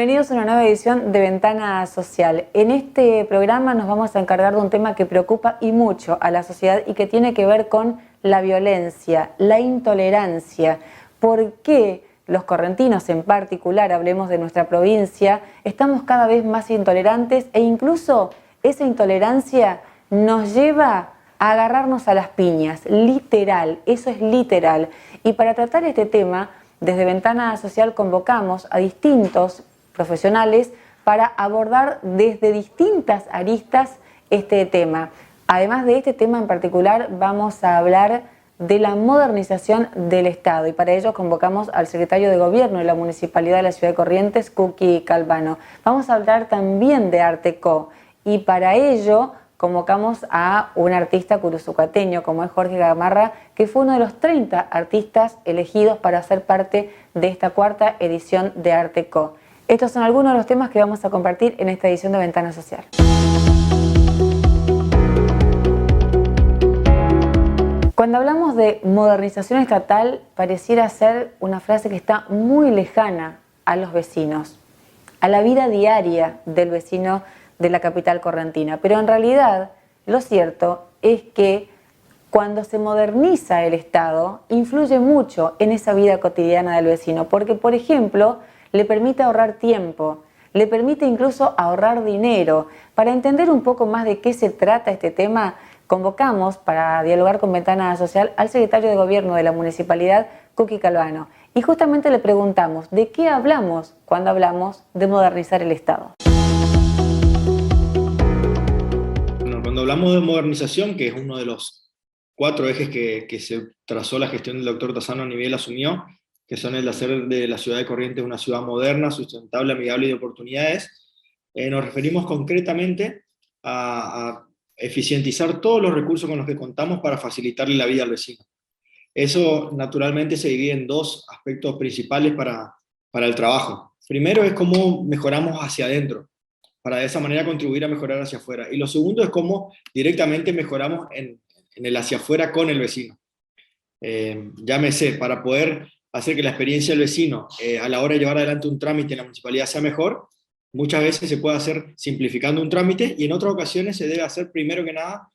Bienvenidos a una nueva edición de Ventana Social. En este programa nos vamos a encargar de un tema que preocupa y mucho a la sociedad y que tiene que ver con la violencia, la intolerancia. ¿Por qué los correntinos en particular, hablemos de nuestra provincia, estamos cada vez más intolerantes e incluso esa intolerancia nos lleva a agarrarnos a las piñas? Literal, eso es literal. Y para tratar este tema, desde Ventana Social convocamos a distintos profesionales para abordar desde distintas aristas este tema. Además de este tema en particular, vamos a hablar de la modernización del Estado y para ello convocamos al secretario de Gobierno de la Municipalidad de la Ciudad de Corrientes, Kuki Calvano. Vamos a hablar también de Arteco y para ello convocamos a un artista curuzucateño como es Jorge Gamarra, que fue uno de los 30 artistas elegidos para ser parte de esta cuarta edición de Arteco. Estos son algunos de los temas que vamos a compartir en esta edición de Ventana Social. Cuando hablamos de modernización estatal, pareciera ser una frase que está muy lejana a los vecinos, a la vida diaria del vecino de la capital correntina. Pero en realidad, lo cierto es que cuando se moderniza el Estado, influye mucho en esa vida cotidiana del vecino, porque, por ejemplo, le permite ahorrar tiempo, le permite incluso ahorrar dinero. Para entender un poco más de qué se trata este tema, convocamos para dialogar con Ventana Social al secretario de Gobierno de la Municipalidad, Kuki Calvano. Y justamente le preguntamos, ¿de qué hablamos cuando hablamos de modernizar el Estado? Bueno, cuando hablamos de modernización, que es uno de los 4 ejes que se trazó la gestión del doctor Tassano a nivel asumió, que son el de hacer de la ciudad de Corrientes una ciudad moderna, sustentable, amigable y de oportunidades, nos referimos concretamente a eficientizar todos los recursos con los que contamos para facilitarle la vida al vecino. Eso naturalmente se divide en 2 aspectos principales para el trabajo. Primero es cómo mejoramos hacia adentro, para de esa manera contribuir a mejorar hacia afuera. Y lo segundo es cómo directamente mejoramos en el hacia afuera con el vecino. Llámese, para poder hacer que la experiencia del vecino a la hora de llevar adelante un trámite en la municipalidad sea mejor, muchas veces se puede hacer simplificando un trámite y en otras ocasiones se debe hacer primero que nada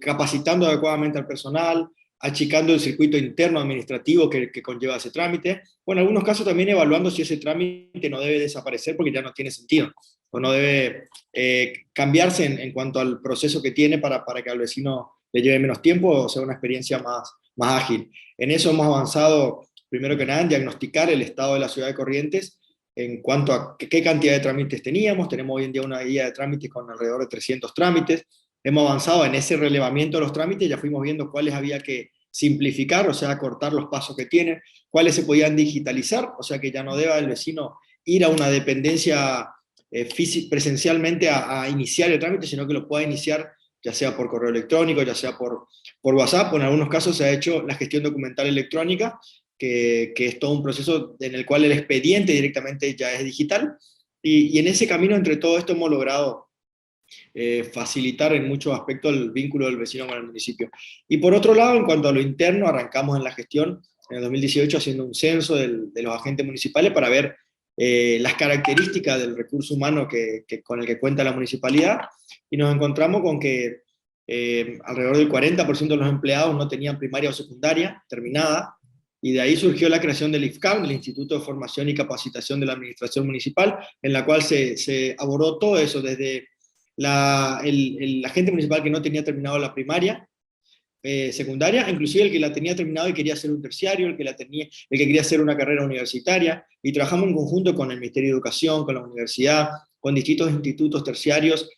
capacitando adecuadamente al personal, achicando el circuito interno administrativo que conlleva ese trámite, o en algunos casos también evaluando si ese trámite no debe desaparecer porque ya no tiene sentido, o no debe cambiarse en cuanto al proceso que tiene para que al vecino le lleve menos tiempo o sea una experiencia más ágil. En eso hemos avanzado, primero que nada, en diagnosticar el estado de la ciudad de Corrientes en cuanto a qué cantidad de trámites teníamos. Tenemos hoy en día una guía de trámites con alrededor de 300 trámites. Hemos avanzado en ese relevamiento de los trámites, ya fuimos viendo cuáles había que simplificar, o sea, acortar los pasos que tienen, cuáles se podían digitalizar, o sea, que ya no deba el vecino ir a una dependencia presencialmente a iniciar el trámite, sino que lo pueda iniciar ya sea por correo electrónico, ya sea por WhatsApp, o en algunos casos se ha hecho la gestión documental electrónica, que es todo un proceso en el cual el expediente directamente ya es digital, y en ese camino entre todo esto hemos logrado facilitar en muchos aspectos el vínculo del vecino con el municipio. Y por otro lado, en cuanto a lo interno, arrancamos en la gestión en el 2018 haciendo un censo de los agentes municipales para ver las características del recurso humano con el que cuenta la municipalidad, y nos encontramos con que alrededor del 40% de los empleados no tenían primaria o secundaria terminada, y de ahí surgió la creación del IFCAM, el Instituto de Formación y Capacitación de la Administración Municipal, en la cual se abordó todo eso, desde el agente municipal que no tenía terminado la primaria, secundaria, inclusive el que la tenía terminado y quería hacer un terciario, el que quería hacer una carrera universitaria, y trabajamos en conjunto con el Ministerio de Educación, con la universidad, con distintos institutos terciarios,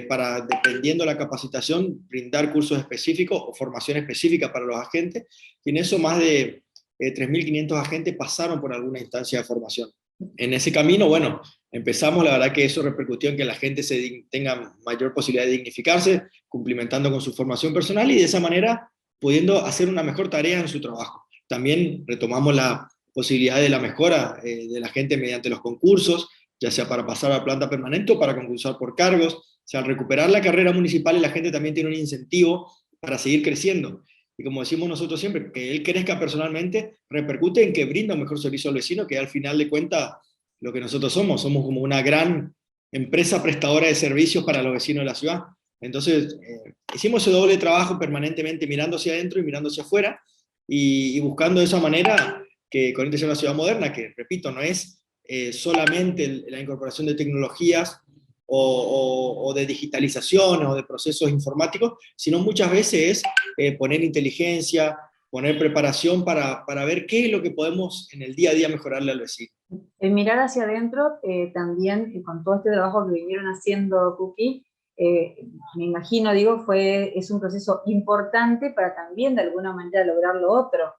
para, dependiendo de la capacitación, brindar cursos específicos o formación específica para los agentes, y en eso más de 3.500 agentes pasaron por alguna instancia de formación. En ese camino, bueno, empezamos, la verdad que eso repercutió en que la gente tenga mayor posibilidad de dignificarse, cumplimentando con su formación personal y de esa manera pudiendo hacer una mejor tarea en su trabajo. También retomamos la posibilidad de la mejora de la gente mediante los concursos, ya sea para pasar a planta permanente o para concursar por cargos. O sea, al recuperar la carrera municipal, la gente también tiene un incentivo para seguir creciendo. Y como decimos nosotros siempre, que él crezca personalmente repercute en que brinda un mejor servicio al vecino, que al final de cuentas lo que nosotros somos como una gran empresa prestadora de servicios para los vecinos de la ciudad. Entonces, hicimos ese doble trabajo permanentemente mirando hacia adentro y mirando hacia afuera, y buscando de esa manera que Corrientes sea una ciudad moderna, que, repito, no es solamente la incorporación de tecnologías o de digitalización o de procesos informáticos, sino muchas veces es poner inteligencia, poner preparación para ver qué es lo que podemos en el día a día mejorarle al vecino. El mirar hacia adentro, también con todo este trabajo que vinieron haciendo Cookie, me imagino, digo, es un proceso importante para también de alguna manera lograr lo otro,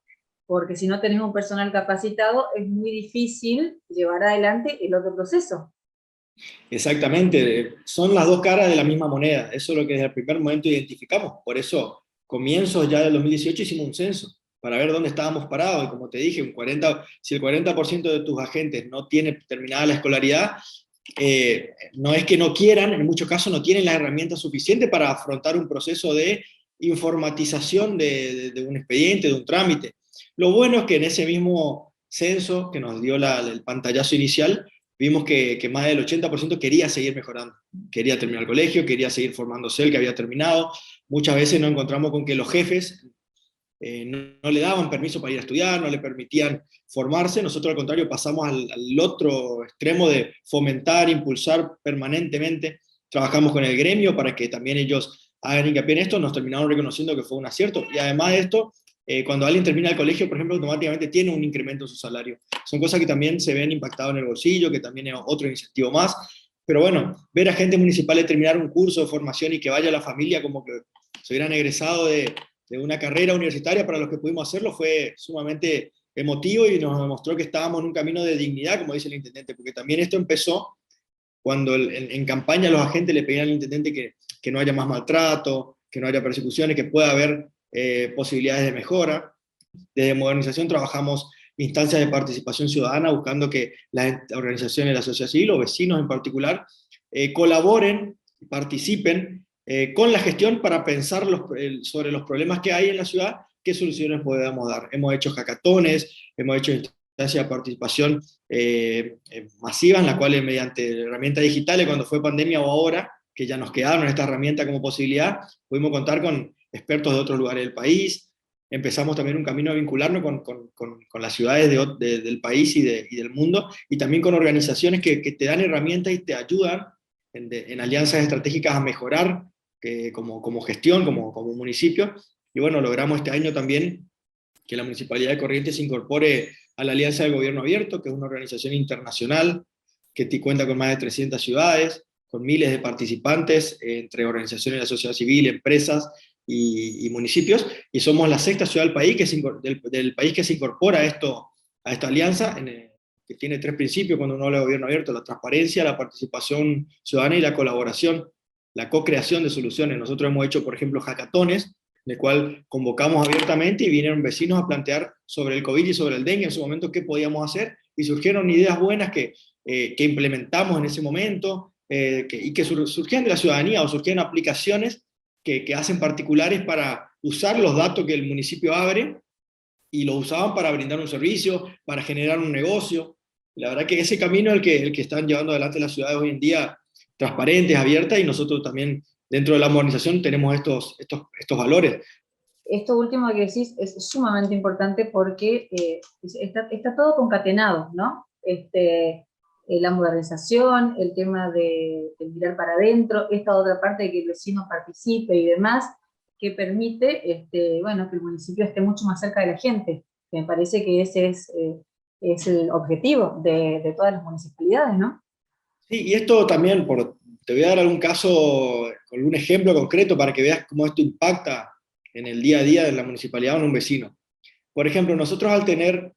porque si no tenés un personal capacitado es muy difícil llevar adelante el otro proceso. Exactamente, son las dos caras de la misma moneda, eso es lo que desde el primer momento identificamos, por eso comienzos ya del 2018 hicimos un censo, para ver dónde estábamos parados, y como te dije, si el 40% de tus agentes no tiene terminada la escolaridad, no es que no quieran, en muchos casos no tienen las herramientas suficientes para afrontar un proceso de informatización de un expediente, de un trámite. Lo bueno es que en ese mismo censo que nos dio el pantallazo inicial, vimos que más del 80% quería seguir mejorando, quería terminar el colegio, quería seguir formándose el que había terminado. Muchas veces nos encontramos con que los jefes no le daban permiso para ir a estudiar, no le permitían formarse. Nosotros al contrario pasamos al otro extremo de fomentar, impulsar permanentemente. Trabajamos con el gremio para que también ellos hagan hincapié en esto, nos terminaron reconociendo que fue un acierto, y además de esto, cuando alguien termina el colegio, por ejemplo, automáticamente tiene un incremento en su salario. Son cosas que también se ven impactadas en el bolsillo, que también es otro incentivo más. Pero bueno, ver a agentes municipales terminar un curso de formación y que vaya a la familia como que se hubieran egresado de una carrera universitaria, para los que pudimos hacerlo, fue sumamente emotivo y nos demostró que estábamos en un camino de dignidad, como dice el intendente, porque también esto empezó cuando en campaña los agentes le pedían al intendente que no haya más maltrato, que no haya persecuciones, que pueda haber posibilidades de mejora. Desde Modernización trabajamos instancias de participación ciudadana, buscando que las organizaciones de la sociedad civil, o vecinos en particular, colaboren, participen con la gestión para pensar sobre los problemas que hay en la ciudad, qué soluciones podemos dar. Hemos hecho hackatones, hemos hecho instancias de participación masivas, en las cuales mediante herramientas digitales, cuando fue pandemia o ahora, que ya nos quedaron esta herramienta como posibilidad, pudimos contar con expertos de otros lugares del país. Empezamos también un camino de vincularnos con las ciudades del país y del mundo, y también con organizaciones que te dan herramientas y te ayudan en alianzas estratégicas a mejorar como gestión, como municipio. Y bueno, logramos este año también que la Municipalidad de Corrientes se incorpore a la Alianza del Gobierno Abierto, que es una organización internacional que cuenta con más de 300 ciudades, con miles de participantes, entre organizaciones de la sociedad civil, empresas y municipios, y somos la sexta ciudad del país del país que se incorpora a esta alianza, que tiene 3 principios cuando uno habla de gobierno abierto: la transparencia, la participación ciudadana y la colaboración, la co-creación de soluciones. Nosotros hemos hecho, por ejemplo, hackatones, en el cual convocamos abiertamente y vinieron vecinos a plantear sobre el COVID y sobre el dengue en su momento qué podíamos hacer, y surgieron ideas buenas que implementamos en ese momento, y que surgían de la ciudadanía, o surgían aplicaciones que hacen particulares para usar los datos que el municipio abre, y los usaban para brindar un servicio, para generar un negocio. La verdad que ese camino es el que están llevando adelante las ciudades hoy en día, transparentes, abiertas, y nosotros también dentro de la modernización tenemos estos valores. Esto último que decís es sumamente importante porque está todo concatenado, ¿no? La modernización, el tema de mirar para adentro, esta otra parte de que el vecino participe y demás, que permite bueno, que el municipio esté mucho más cerca de la gente. Me parece que ese es el objetivo de todas las municipalidades, ¿no? Sí, y esto también, te voy a dar algún caso, algún ejemplo concreto para que veas cómo esto impacta en el día a día de la municipalidad o en un vecino. Por ejemplo, nosotros al tener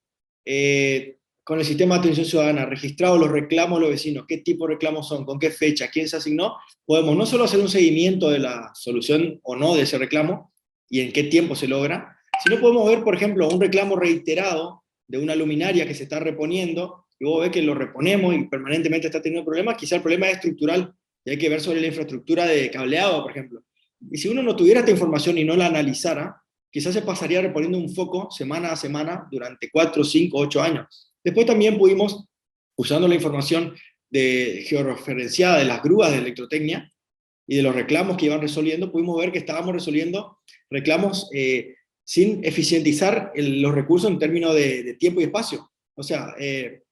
con el sistema de atención ciudadana registrados los reclamos de los vecinos, qué tipo de reclamos son, con qué fecha, quién se asignó, podemos no solo hacer un seguimiento de la solución o no de ese reclamo y en qué tiempo se logra, sino podemos ver, por ejemplo, un reclamo reiterado de una luminaria que se está reponiendo, y vos ves que lo reponemos y permanentemente está teniendo problemas. Quizá el problema es estructural y hay que ver sobre la infraestructura de cableado, por ejemplo. Y si uno no tuviera esta información y no la analizara, quizás se pasaría reponiendo un foco semana a semana durante 4, 5, 8 años. Después también pudimos usando la información georreferenciada de las grúas de electrotecnia y de los reclamos que iban resolviendo, pudimos ver que estábamos resolviendo reclamos sin eficientizar los recursos en términos de tiempo y espacio. O sea,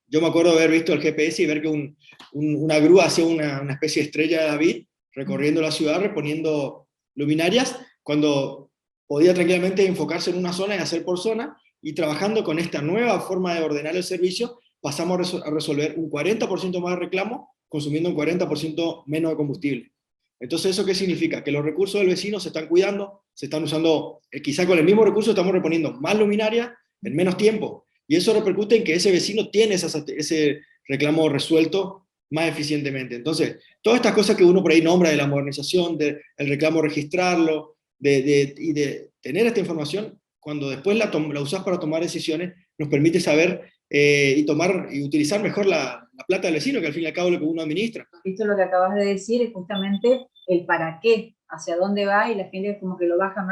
yo me acuerdo de haber visto el GPS y ver que una grúa hacía una especie de estrella de David recorriendo la ciudad, reponiendo luminarias, cuando podía tranquilamente enfocarse en una zona y hacer por zona, y trabajando con esta nueva forma de ordenar el servicio, pasamos a resolver un 40% más de reclamos, consumiendo un 40% menos de combustible. Entonces, ¿eso qué significa? Que los recursos del vecino se están cuidando, se están usando, quizá con el mismo recurso estamos reponiendo más luminaria en menos tiempo, y eso repercute en que ese vecino tiene ese reclamo resuelto más eficientemente. Entonces, todas estas cosas que uno por ahí nombra de la modernización, del reclamo registrarlo, y de tener esta información, cuando después la usás para tomar decisiones, nos permite saber y utilizar mejor la plata del vecino, que al fin y al cabo es lo que uno administra. Esto lo que acabas de decir es justamente el para qué, hacia dónde va, y la gente como que lo baja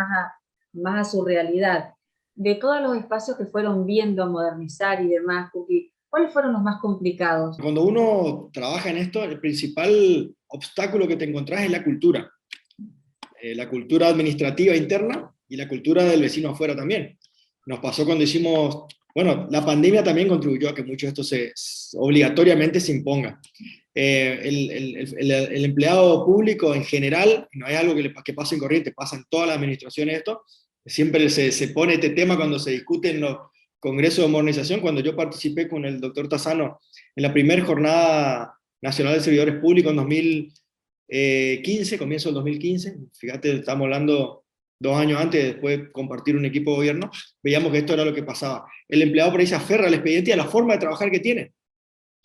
más a su realidad. De todos los espacios que fueron viendo a modernizar y demás, ¿cuáles fueron los más complicados? Cuando uno trabaja en esto, el principal obstáculo que te encontrás es la cultura. La cultura administrativa interna y la cultura del vecino afuera también. Nos pasó cuando hicimos, bueno, la pandemia también contribuyó a que mucho de esto obligatoriamente se imponga. El empleado público en general, no es algo que pasa en corriente, pasa en todas las administraciones esto, siempre se pone este tema cuando se discute en los congresos de modernización. Cuando yo participé con el doctor Tassano en la primera jornada nacional de servidores públicos en 2015, comienzo del 2015, fíjate, estamos hablando 2 años antes de después compartir un equipo de gobierno, veíamos que esto era lo que pasaba. El empleado por ahí se aferra al expediente y a la forma de trabajar que tiene,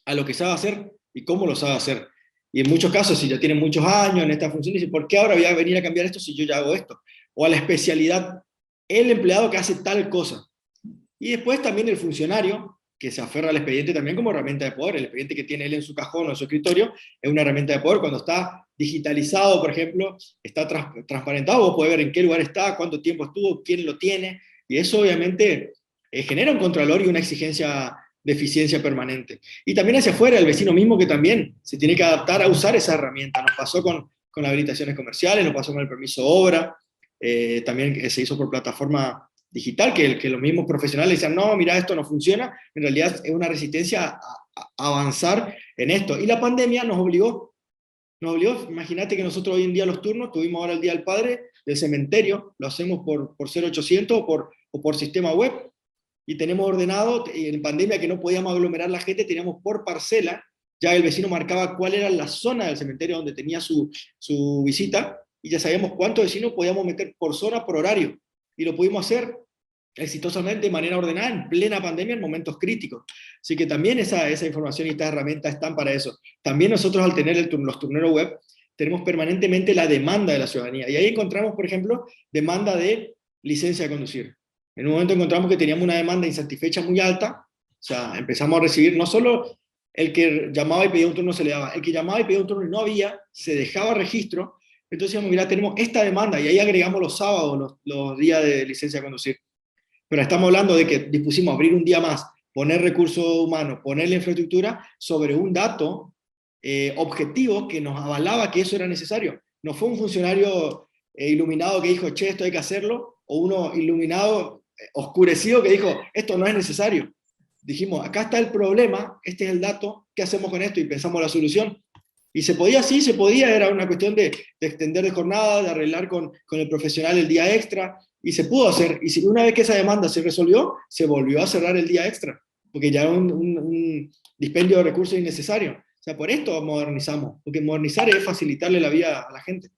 a lo que sabe hacer y cómo lo sabe hacer. Y en muchos casos, si ya tienen muchos años en esta función, dice, ¿por qué ahora voy a venir a cambiar esto si yo ya hago esto? O a la especialidad, el empleado que hace tal cosa. Y después también el funcionario, que se aferra al expediente también como herramienta de poder. El expediente que tiene él en su cajón o en su escritorio es una herramienta de poder. Cuando está digitalizado, por ejemplo, está transparentado, vos podés ver en qué lugar está, cuánto tiempo estuvo, quién lo tiene, y eso obviamente genera un contralor y una exigencia de eficiencia permanente. Y también hacia afuera, el vecino mismo que también se tiene que adaptar a usar esa herramienta. Nos pasó con las habilitaciones comerciales, nos pasó con el permiso de obra, también se hizo por plataforma digital, que los mismos profesionales decían, no, mira, esto no funciona. En realidad es una resistencia a avanzar en esto. Y la pandemia nos obligó, imagínate que nosotros hoy en día los turnos, tuvimos ahora el Día del Padre del cementerio, lo hacemos por 0800 o por sistema web, y tenemos ordenado, en pandemia que no podíamos aglomerar la gente, teníamos por parcela, ya el vecino marcaba cuál era la zona del cementerio donde tenía su visita, y ya sabíamos cuántos vecinos podíamos meter por zona, por horario, y lo pudimos hacer exitosamente de manera ordenada en plena pandemia en momentos críticos. Así que también esa información y estas herramientas están para eso. También nosotros al tener los turneros web tenemos permanentemente la demanda de la ciudadanía, y ahí encontramos, por ejemplo, demanda de licencia de conducir. En un momento encontramos que teníamos una demanda insatisfecha muy alta, o sea, empezamos a recibir no solo el que llamaba y pedía un turno se le daba, el que llamaba y pedía un turno y no había, se dejaba registro. Entonces decíamos, mira, tenemos esta demanda, y ahí agregamos los sábados, los días de licencia de conducir. Pero estamos hablando de que dispusimos abrir un día más, poner recursos humanos, poner la infraestructura sobre un dato objetivo que nos avalaba que eso era necesario. No fue un funcionario iluminado que dijo, che, esto hay que hacerlo, o uno iluminado, oscurecido, que dijo, esto no es necesario. Dijimos, acá está el problema, este es el dato, ¿qué hacemos con esto? Y pensamos la solución. Y se podía, sí, se podía, era una cuestión de extender de jornada, de arreglar con el profesional el día extra, y se pudo hacer. Y si una vez que esa demanda se resolvió, se volvió a cerrar el día extra, porque ya era un dispendio de recursos innecesario. O sea, por esto modernizamos, porque modernizar es facilitarle la vida a la gente.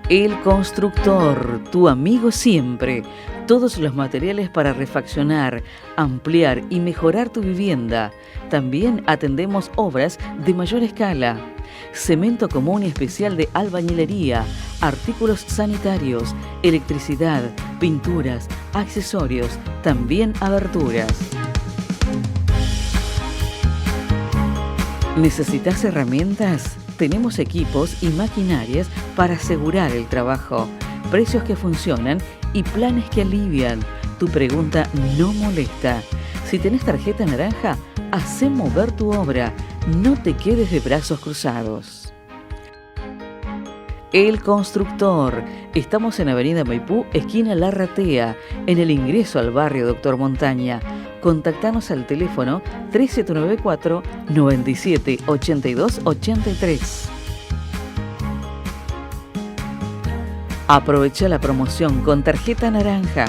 El Constructor, tu amigo siempre. Todos los materiales para refaccionar, ampliar y mejorar tu vivienda. También atendemos obras de mayor escala. Cemento común y especial de albañilería, artículos sanitarios, electricidad, pinturas, accesorios, también aberturas. ¿Necesitas herramientas? Tenemos equipos y maquinarias para asegurar el trabajo. precios que funcionan y planes que alivian. Tu pregunta no molesta. Si tenés tarjeta naranja, hacé mover tu obra. No te quedes de brazos cruzados. El Constructor. Estamos en Avenida Maipú, esquina Larratea, en el ingreso al barrio Doctor Montaña. Contactanos al teléfono 3794 97 82 83. Aprovecha la promoción con tarjeta naranja,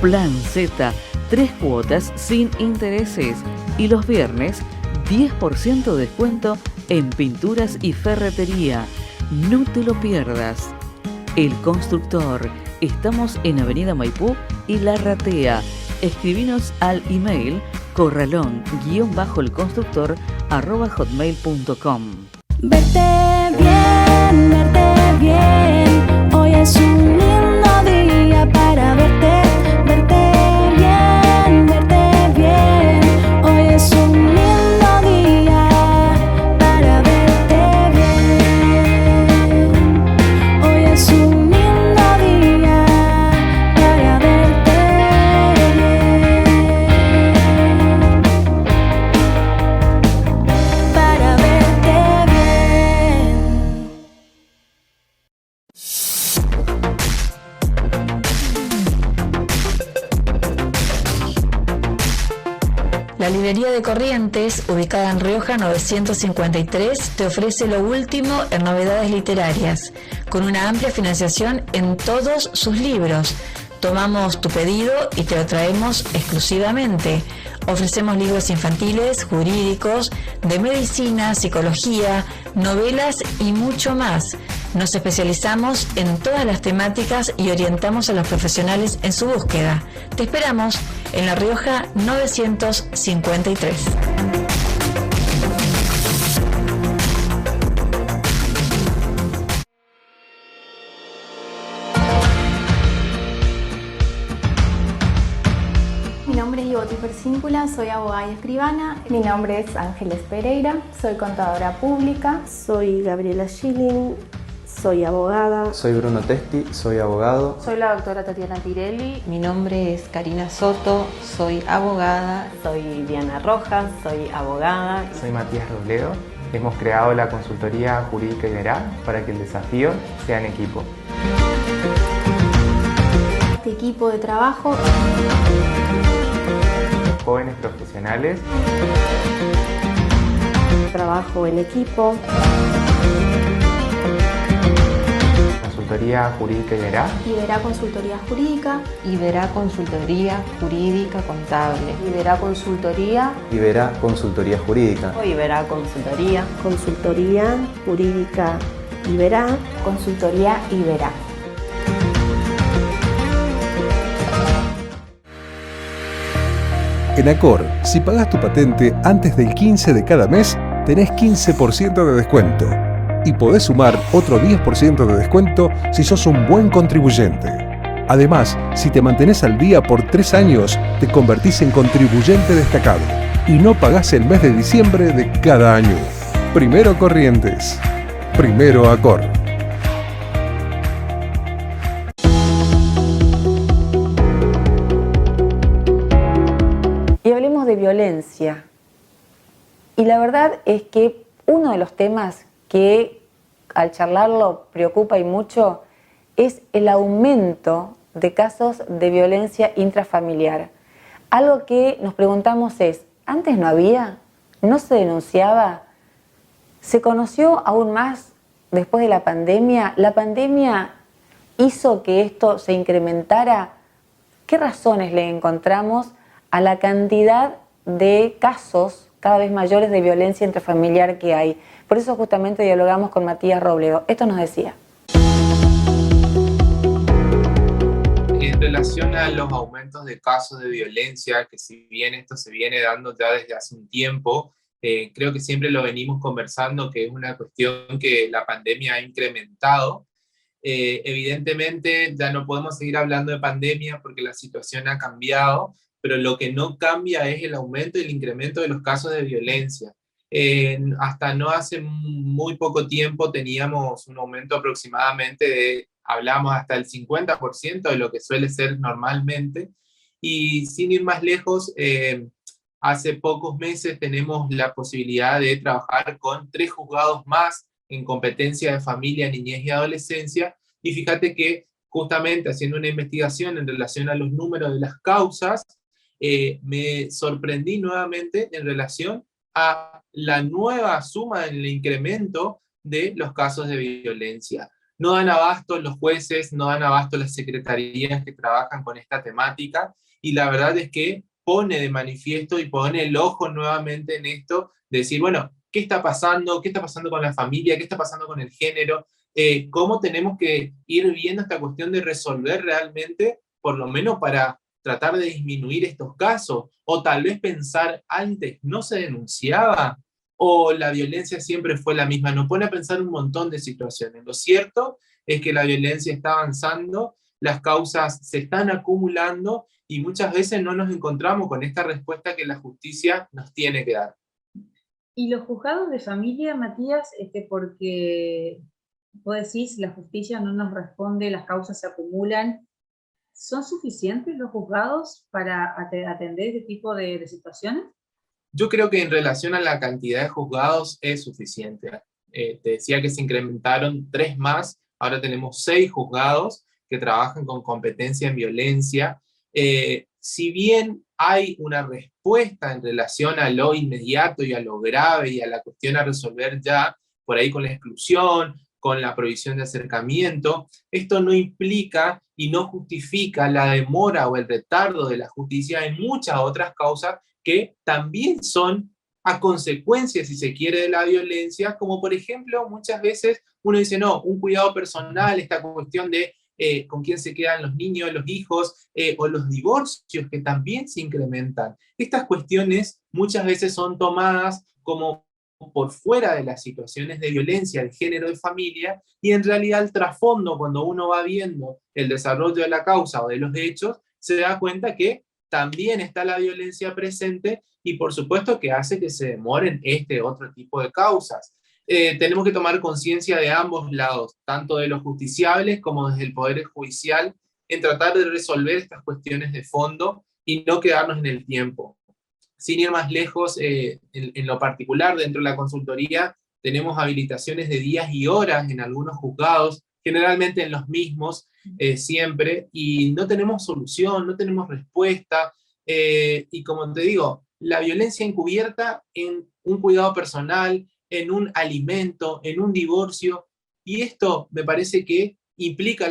Plan Z, 3 cuotas sin intereses y los viernes 10% de descuento en pinturas y ferretería. No te lo pierdas. El Constructor. Estamos en Avenida Maipú y Larratea. Escribinos al email corralón-elconstructor@hotmail.com. Verte bien, hoy es un lindo día para verte bien, hoy es un lindo día para verte bien, hoy es un lindo día para verte bien, para verte bien. La librería de Corrientes, ubicada en Rioja 953, te ofrece lo último en novedades literarias, con una amplia financiación en todos sus libros. Tomamos tu pedido y te lo traemos exclusivamente. Ofrecemos libros infantiles, jurídicos, de medicina, psicología, novelas y mucho más. Nos especializamos en todas las temáticas y orientamos a los profesionales en su búsqueda. Te esperamos en La Rioja 953. Mi nombre es Ivoti Persíncula, soy abogada y escribana. Mi nombre es Ángeles Pereira, soy contadora pública. Soy Gabriela Schilling, soy abogada. Soy Bruno Testi, soy abogado. Soy la doctora Tatiana Tirelli. Mi nombre es Karina Soto, soy abogada. Soy Diana Rojas, soy abogada. Soy Matías Robledo. Hemos creado la consultoría jurídica Iberá para que el desafío sea en equipo. Este equipo de trabajo. Jóvenes profesionales. Trabajo en equipo. Consultoría jurídica Iberá. Iberá Consultoría Jurídica. Iberá Consultoría Jurídica Contable. Iberá Consultoría. Iberá Consultoría Jurídica. O Iberá Consultoría. Consultoría Jurídica Iberá. Consultoría Iberá. En Acor, si pagas tu patente antes del 15 de cada mes, tenés 15% de descuento. Y podés sumar otro 10% de descuento si sos un buen contribuyente. Además, si te mantenés al día por 3 años, te convertís en contribuyente destacado. Y no pagás el mes de diciembre de cada año. Primero Corrientes. Primero Acor. Y hablemos de violencia. Y la verdad es que uno de los temas que al charlarlo preocupa y mucho es el aumento de casos de violencia intrafamiliar. Algo que nos preguntamos es, ¿antes no había? ¿No se denunciaba? ¿Se conoció aún más después de la pandemia? ¿La pandemia hizo que esto se incrementara? ¿Qué razones le encontramos a la cantidad de casos cada vez mayores de violencia intrafamiliar que hay? Por eso justamente dialogamos con Matías Robledo. Esto nos decía. En relación a los aumentos de casos de violencia, que si bien esto se viene dando ya desde hace un tiempo, creo que siempre lo venimos conversando, que es una cuestión que la pandemia ha incrementado. Evidentemente ya no podemos seguir hablando de pandemia porque la situación ha cambiado, pero lo que no cambia es el aumento y el incremento de los casos de violencia. Hasta no hace muy poco tiempo teníamos un aumento aproximadamente de hablamos hasta el 50% de lo que suele ser normalmente. Y sin ir más lejos, hace pocos meses tenemos la posibilidad de trabajar con 3 juzgados más en competencia de familia, niñez y adolescencia, y fíjate que justamente haciendo una investigación en relación a los números de las causas, me sorprendí nuevamente en relación a la nueva suma en el incremento de los casos de violencia. No dan abasto los jueces, no dan abasto las secretarías que trabajan con esta temática, y la verdad es que pone de manifiesto y pone el ojo nuevamente en esto, de decir, bueno, ¿qué está pasando? ¿Qué está pasando con la familia? ¿Qué está pasando con el género? ¿Cómo tenemos que ir viendo esta cuestión de resolver realmente, por lo menos para tratar de disminuir estos casos? O tal vez pensar antes, ¿no se denunciaba? ¿O la violencia siempre fue la misma? Nos pone a pensar un montón de situaciones. Lo cierto es que la violencia está avanzando, las causas se están acumulando, y muchas veces no nos encontramos con esta respuesta que la justicia nos tiene que dar. Y los juzgados de familia, Matías, porque vos decís, la justicia no nos responde, las causas se acumulan, ¿son suficientes los juzgados para atender este tipo de situaciones? Yo creo que en relación a la cantidad de juzgados es suficiente. Te decía que se incrementaron 3 más, ahora tenemos 6 juzgados que trabajan con competencia en violencia. Si bien hay una respuesta en relación a lo inmediato y a lo grave y a la cuestión a resolver ya, por ahí con la exclusión, con la prohibición de acercamiento, esto no implica y no justifica la demora o el retardo de la justicia en muchas otras causas que también son a consecuencia, si se quiere, de la violencia, como por ejemplo, muchas veces uno dice, no, un cuidado personal, esta cuestión de con quién se quedan los niños, los hijos, o los divorcios que también se incrementan. Estas cuestiones muchas veces son tomadas como por fuera de las situaciones de violencia de género de familia, y en realidad el trasfondo, cuando uno va viendo el desarrollo de la causa o de los hechos, se da cuenta que también está la violencia presente, y por supuesto que hace que se demoren otro tipo de causas. Tenemos que tomar conciencia de ambos lados, tanto de los justiciables como desde el Poder Judicial, en tratar de resolver estas cuestiones de fondo y no quedarnos en el tiempo. Sin ir más lejos, en lo particular, dentro de la consultoría, tenemos habilitaciones de días y horas en algunos juzgados, generalmente en los mismos, siempre, y no tenemos solución, no tenemos respuesta, y como te digo, la violencia encubierta en un cuidado personal, en un alimento, en un divorcio, y esto me parece que implica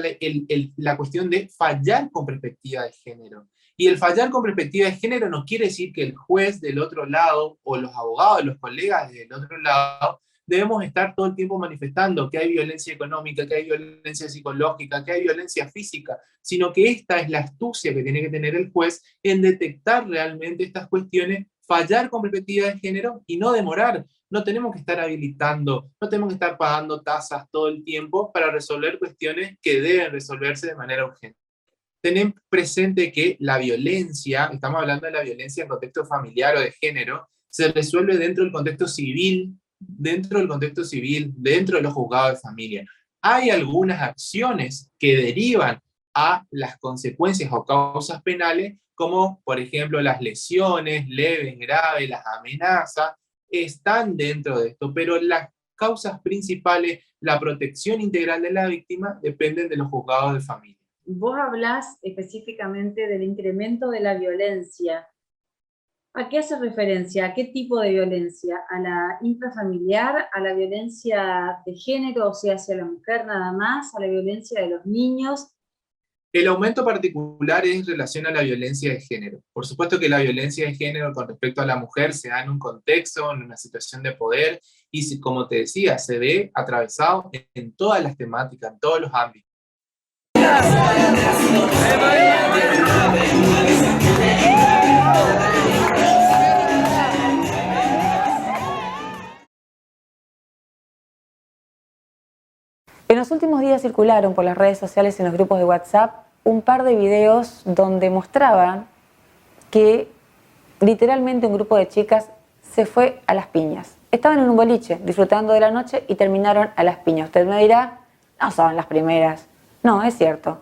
la cuestión de fallar con perspectiva de género. Y el fallar con perspectiva de género no quiere decir que el juez del otro lado, o los abogados, los colegas del otro lado, debemos estar todo el tiempo manifestando que hay violencia económica, que hay violencia psicológica, que hay violencia física, sino que esta es la astucia que tiene que tener el juez en detectar realmente estas cuestiones, fallar con perspectiva de género y no demorar. No tenemos que estar habilitando, no tenemos que estar pagando tasas todo el tiempo para resolver cuestiones que deben resolverse de manera urgente. Tened presente que la violencia, estamos hablando de la violencia en contexto familiar o de género, se resuelve dentro del contexto civil, dentro de los juzgados de familia. Hay algunas acciones que derivan a las consecuencias o causas penales, como por ejemplo las lesiones leves, graves, las amenazas, están dentro de esto, pero las causas principales, la protección integral de la víctima, dependen de los juzgados de familia. Vos hablás específicamente del incremento de la violencia. ¿A qué hace referencia? ¿A qué tipo de violencia? ¿A la intrafamiliar? ¿A la violencia de género, o sea, hacia la mujer nada más? ¿A la violencia de los niños? El aumento particular es en relación a la violencia de género. Por supuesto que la violencia de género con respecto a la mujer se da en un contexto, en una situación de poder, y como te decía, se ve atravesado en todas las temáticas, en todos los ámbitos. En los últimos días circularon por las redes sociales y en los grupos de WhatsApp un par de videos donde mostraban que literalmente un grupo de chicas se fue a las piñas. Estaban en un boliche disfrutando de la noche y terminaron a las piñas. Usted me dirá, no son las primeras. No, es cierto.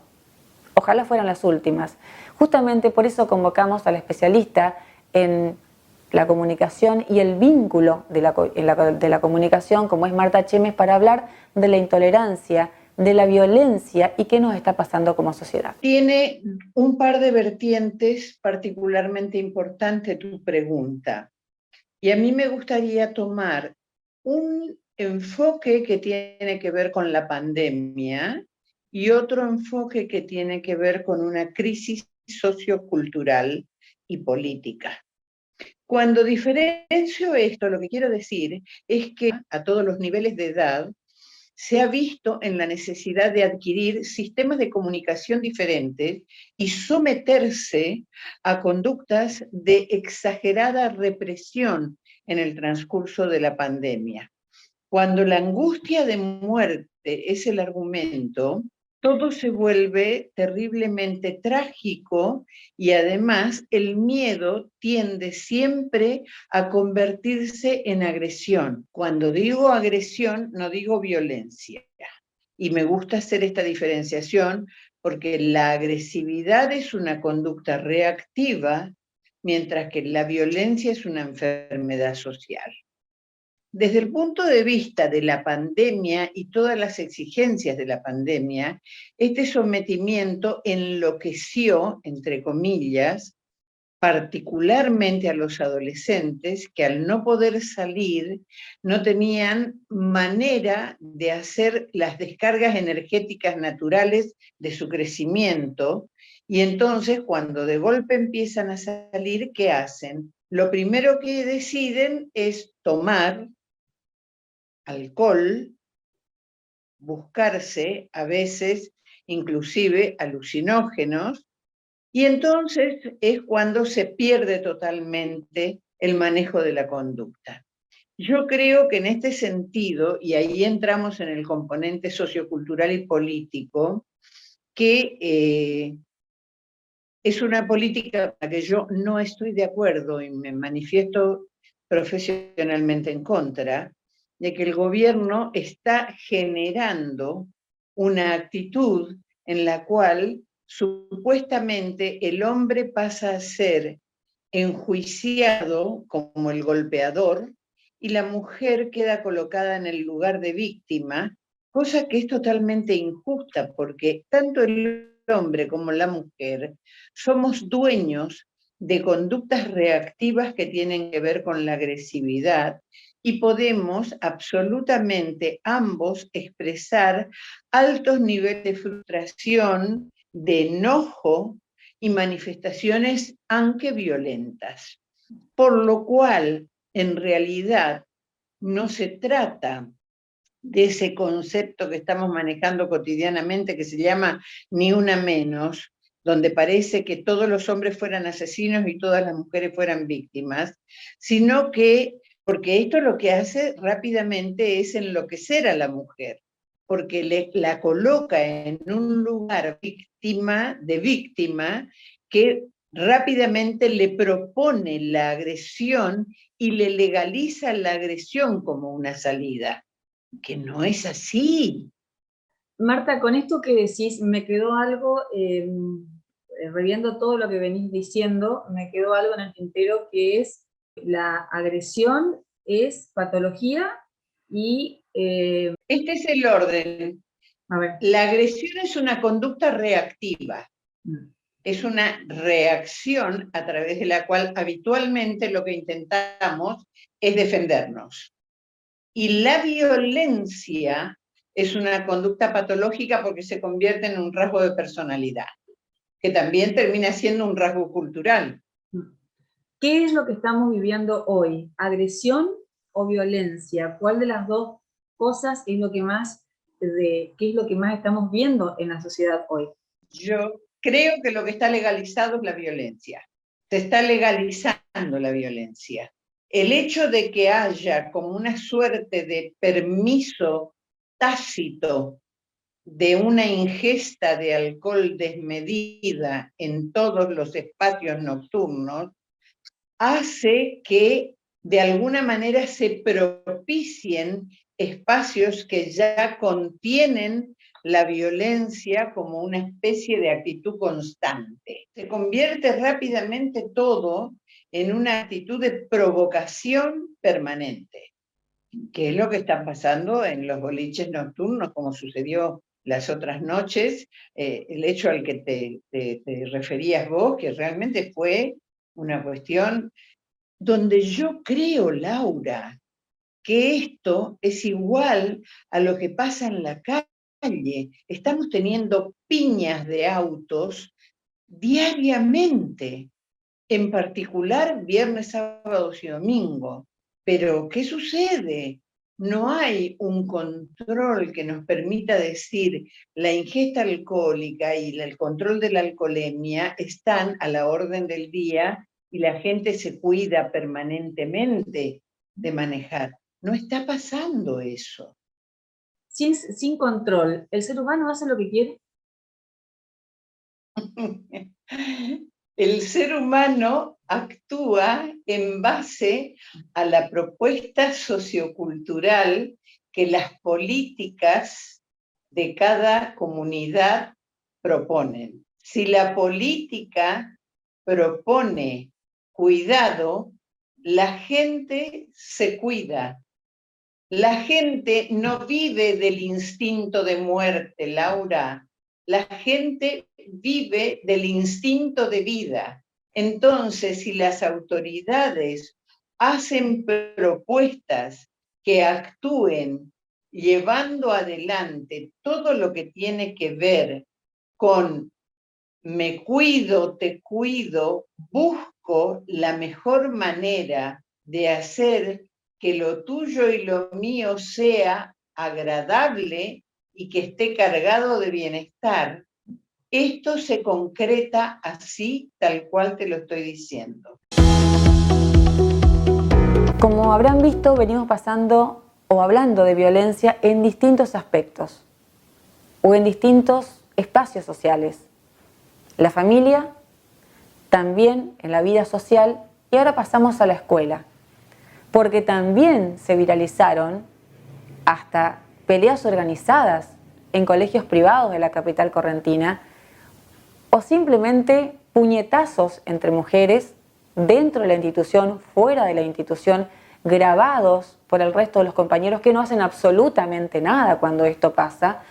Ojalá fueran las últimas. Justamente por eso convocamos al especialista en la comunicación y el vínculo de la comunicación, como es Marta Chemes, para hablar de la intolerancia, de la violencia y qué nos está pasando como sociedad. Tiene un par de vertientes particularmente importantes tu pregunta. Y a mí me gustaría tomar un enfoque que tiene que ver con la pandemia y otro enfoque que tiene que ver con una crisis sociocultural y política. Cuando diferencio esto, lo que quiero decir es que a todos los niveles de edad se ha visto en la necesidad de adquirir sistemas de comunicación diferentes y someterse a conductas de exagerada represión en el transcurso de la pandemia. Cuando la angustia de muerte es el argumento, todo se vuelve terriblemente trágico y además el miedo tiende siempre a convertirse en agresión. Cuando digo agresión, no digo violencia. Y me gusta hacer esta diferenciación porque la agresividad es una conducta reactiva, mientras que la violencia es una enfermedad social. Desde el punto de vista de la pandemia y todas las exigencias de la pandemia, este sometimiento enloqueció, entre comillas, particularmente a los adolescentes que al no poder salir no tenían manera de hacer las descargas energéticas naturales de su crecimiento, y entonces cuando de golpe empiezan a salir, ¿qué hacen? Lo primero que deciden es tomar alcohol, buscarse a veces inclusive alucinógenos, y entonces es cuando se pierde totalmente el manejo de la conducta. Yo creo que en este sentido, y ahí entramos en el componente sociocultural y político, que es una política a la que yo no estoy de acuerdo y me manifiesto profesionalmente en contra, de que el gobierno está generando una actitud en la cual supuestamente el hombre pasa a ser enjuiciado como el golpeador y la mujer queda colocada en el lugar de víctima, cosa que es totalmente injusta porque tanto el hombre como la mujer somos dueños de conductas reactivas que tienen que ver con la agresividad y podemos absolutamente ambos expresar altos niveles de frustración, de enojo y manifestaciones aunque violentas. Por lo cual, en realidad, no se trata de ese concepto que estamos manejando cotidianamente que se llama ni una menos, donde parece que todos los hombres fueran asesinos y todas las mujeres fueran víctimas, sino que porque esto lo que hace rápidamente es enloquecer a la mujer, porque la coloca en un lugar de víctima que rápidamente le propone la agresión y le legaliza la agresión como una salida, que no es así. Marta, con esto que decís, me quedó algo, reviendo todo lo que venís diciendo, me quedó algo en el tintero que es la agresión es patología y... Este es el orden. A ver. La agresión es una conducta reactiva. Es una reacción a través de la cual habitualmente lo que intentamos es defendernos. Y la violencia es una conducta patológica porque se convierte en un rasgo de personalidad, que también termina siendo un rasgo cultural. ¿Qué es lo que estamos viviendo hoy? ¿Agresión o violencia? ¿Cuál de las dos cosas es lo que más, qué es lo que más estamos viendo en la sociedad hoy? Yo creo que lo que está legalizado es la violencia. Se está legalizando la violencia. El hecho de que haya como una suerte de permiso tácito de una ingesta de alcohol desmedida en todos los espacios nocturnos, hace que de alguna manera se propicien espacios que ya contienen la violencia como una especie de actitud constante. Se convierte rápidamente todo en una actitud de provocación permanente, que es lo que está pasando en los boliches nocturnos, como sucedió las otras noches, el hecho al que te referías vos, que realmente fue una cuestión donde yo creo, Laura, que esto es igual a lo que pasa en la calle. Estamos teniendo piñas de autos diariamente, en particular viernes, sábados y domingo. Pero, ¿qué sucede? No hay un control que nos permita decir la ingesta alcohólica y el control de la alcoholemia están a la orden del día y la gente se cuida permanentemente de manejar. No está pasando eso. Sin control, ¿el ser humano hace lo que quiere? El ser humano actúa en base a la propuesta sociocultural que las políticas de cada comunidad proponen. Si la política propone cuidado, la gente se cuida. La gente no vive del instinto de muerte, Laura. La gente vive del instinto de vida. Entonces, si las autoridades hacen propuestas que actúen llevando adelante todo lo que tiene que ver con me cuido, te cuido, busco la mejor manera de hacer que lo tuyo y lo mío sea agradable y que esté cargado de bienestar, esto se concreta así, tal cual te lo estoy diciendo. Como habrán visto, venimos pasando o hablando de violencia en distintos aspectos o en distintos espacios sociales. La familia, también en la vida social, y ahora pasamos a la escuela, porque también se viralizaron hasta peleas organizadas en colegios privados de la capital correntina o simplemente puñetazos entre mujeres dentro de la institución, fuera de la institución, grabados por el resto de los compañeros que no hacen absolutamente nada cuando esto pasa.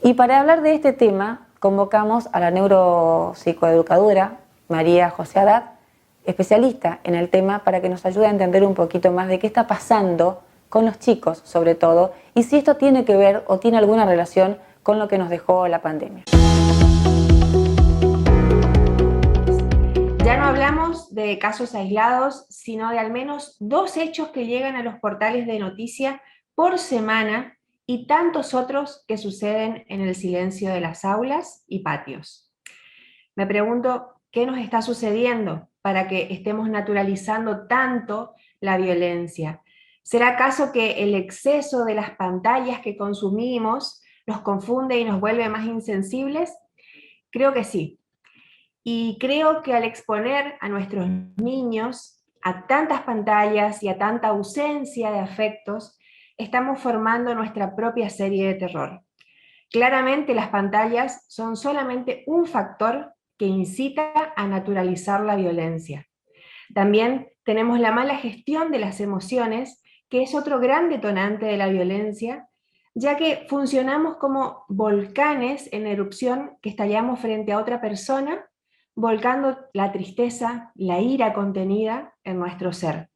Y para hablar de este tema convocamos a la neuropsicoeducadora María José Haddad, especialista en el tema, para que nos ayude a entender un poquito más de qué está pasando con los chicos, sobre todo, y si esto tiene que ver o tiene alguna relación con lo que nos dejó la pandemia. Ya no hablamos de casos aislados, sino de al menos 2 hechos que llegan a los portales de noticia por semana y tantos otros que suceden en el silencio de las aulas y patios. Me pregunto, ¿qué nos está sucediendo para que estemos naturalizando tanto la violencia? ¿Será acaso que el exceso de las pantallas que consumimos nos confunde y nos vuelve más insensibles? Creo que sí. Y creo que al exponer a nuestros niños a tantas pantallas y a tanta ausencia de afectos, estamos formando nuestra propia serie de terror. Claramente las pantallas son solamente un factor que incita a naturalizar la violencia. También tenemos la mala gestión de las emociones, que es otro gran detonante de la violencia, ya que funcionamos como volcanes en erupción que estallamos frente a otra persona, volcando la tristeza, la ira contenida en nuestro ser.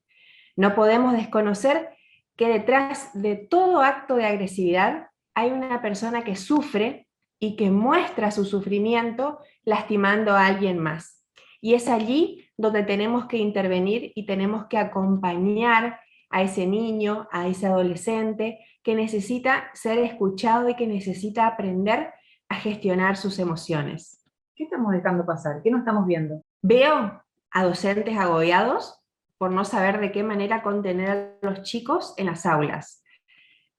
No podemos desconocer que detrás de todo acto de agresividad hay una persona que sufre y que muestra su sufrimiento lastimando a alguien más. Y es allí donde tenemos que intervenir y tenemos que acompañar a ese niño, a ese adolescente que necesita ser escuchado y que necesita aprender a gestionar sus emociones. ¿Qué estamos dejando pasar? ¿Qué no estamos viendo? Veo a docentes agobiados por no saber de qué manera contener a los chicos en las aulas.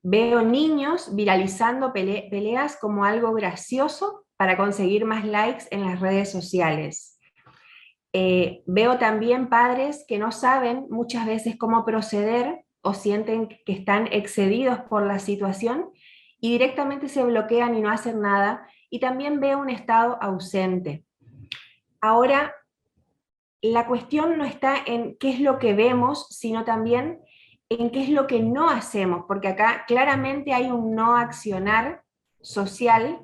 Veo niños viralizando peleas como algo gracioso para conseguir más likes en las redes sociales. Veo también padres que no saben muchas veces cómo proceder o sienten que están excedidos por la situación y directamente se bloquean y no hacen nada, y también veo un Estado ausente. Ahora, la cuestión no está en qué es lo que vemos, sino también en qué es lo que no hacemos, porque acá claramente hay un no accionar social,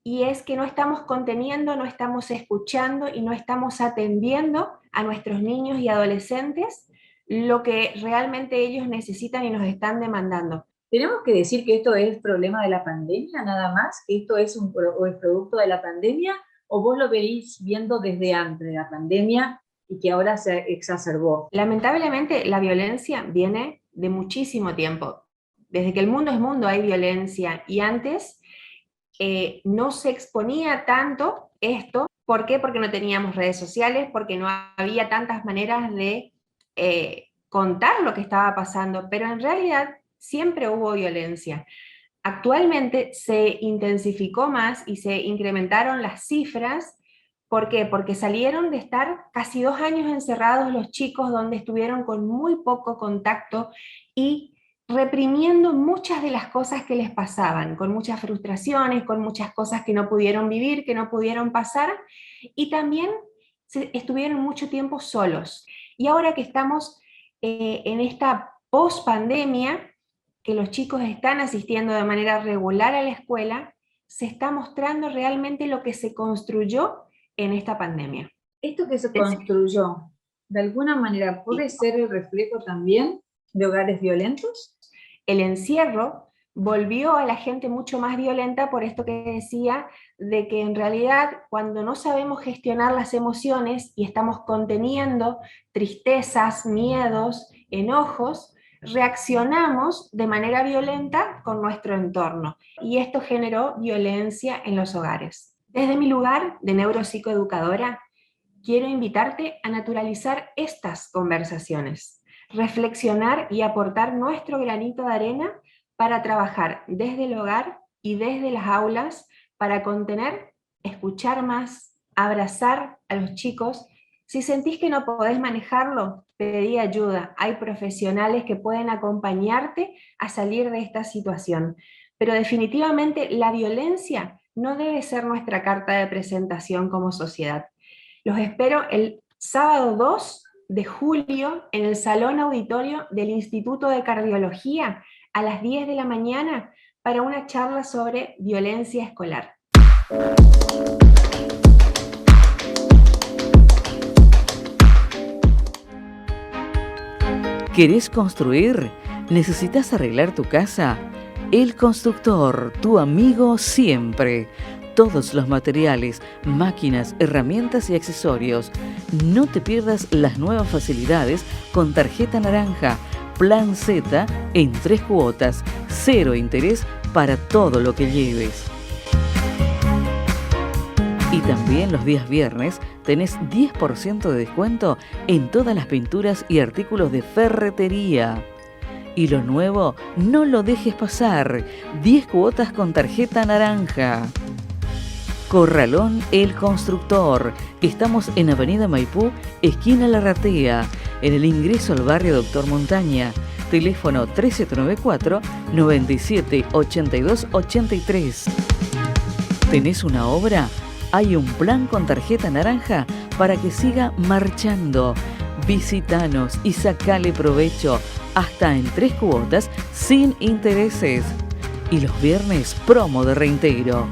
y es que no estamos conteniendo, no estamos escuchando y no estamos atendiendo a nuestros niños y adolescentes lo que realmente ellos necesitan y nos están demandando. ¿Tenemos que decir que esto es problema de la pandemia nada más? ¿Que esto es es producto de la pandemia? ¿O vos lo venís viendo desde antes de la pandemia y que ahora se exacerbó? Lamentablemente la violencia viene de muchísimo tiempo. Desde que el mundo es mundo hay violencia, y antes no se exponía tanto esto. ¿Por qué? Porque no teníamos redes sociales, porque no había tantas maneras de contar lo que estaba pasando, pero en realidad siempre hubo violencia. Actualmente se intensificó más y se incrementaron las cifras. ¿Por qué? Porque salieron de estar casi 2 años encerrados los chicos, donde estuvieron con muy poco contacto y reprimiendo muchas de las cosas que les pasaban, con muchas frustraciones, con muchas cosas que no pudieron vivir, que no pudieron pasar, y también estuvieron mucho tiempo solos. Y ahora que estamos en esta post-pandemia, que los chicos están asistiendo de manera regular a la escuela, se está mostrando realmente lo que se construyó en esta pandemia. Esto que se construyó, de alguna manera, ¿puede ser el reflejo también de hogares violentos? El encierro volvió a la gente mucho más violenta, por esto que decía, de que en realidad cuando no sabemos gestionar las emociones y estamos conteniendo tristezas, miedos, enojos, reaccionamos de manera violenta con nuestro entorno, y esto generó violencia en los hogares. Desde mi lugar de neuropsicoeducadora, quiero invitarte a naturalizar estas conversaciones, reflexionar y aportar nuestro granito de arena para trabajar desde el hogar y desde las aulas para contener, escuchar más, abrazar a los chicos. Si sentís que no podés manejarlo, pedí ayuda. Hay profesionales que pueden acompañarte a salir de esta situación. Pero definitivamente la violencia no debe ser nuestra carta de presentación como sociedad. Los espero el sábado 2 de julio en el Salón Auditorio del Instituto de Cardiología a las 10 de la mañana para una charla sobre violencia escolar. ¿Querés construir? ¿Necesitas arreglar tu casa? El Constructor, tu amigo siempre. Todos los materiales, máquinas, herramientas y accesorios. No te pierdas las nuevas facilidades con tarjeta naranja, Plan Z en 3 cuotas, 0 interés para todo lo que lleves. Y también los días viernes tenés 10% de descuento en todas las pinturas y artículos de ferretería. Y lo nuevo, no lo dejes pasar, 10 cuotas con tarjeta naranja. Corralón El Constructor. Estamos en Avenida Maipú, esquina Larratea, en el ingreso al barrio Doctor Montaña. Teléfono 3794 97 82 83. ¿Tenés una obra? Hay un plan con tarjeta naranja para que siga marchando. Visítanos y sacale provecho hasta en 3 cuotas sin intereses. Y los viernes promo de reintegro.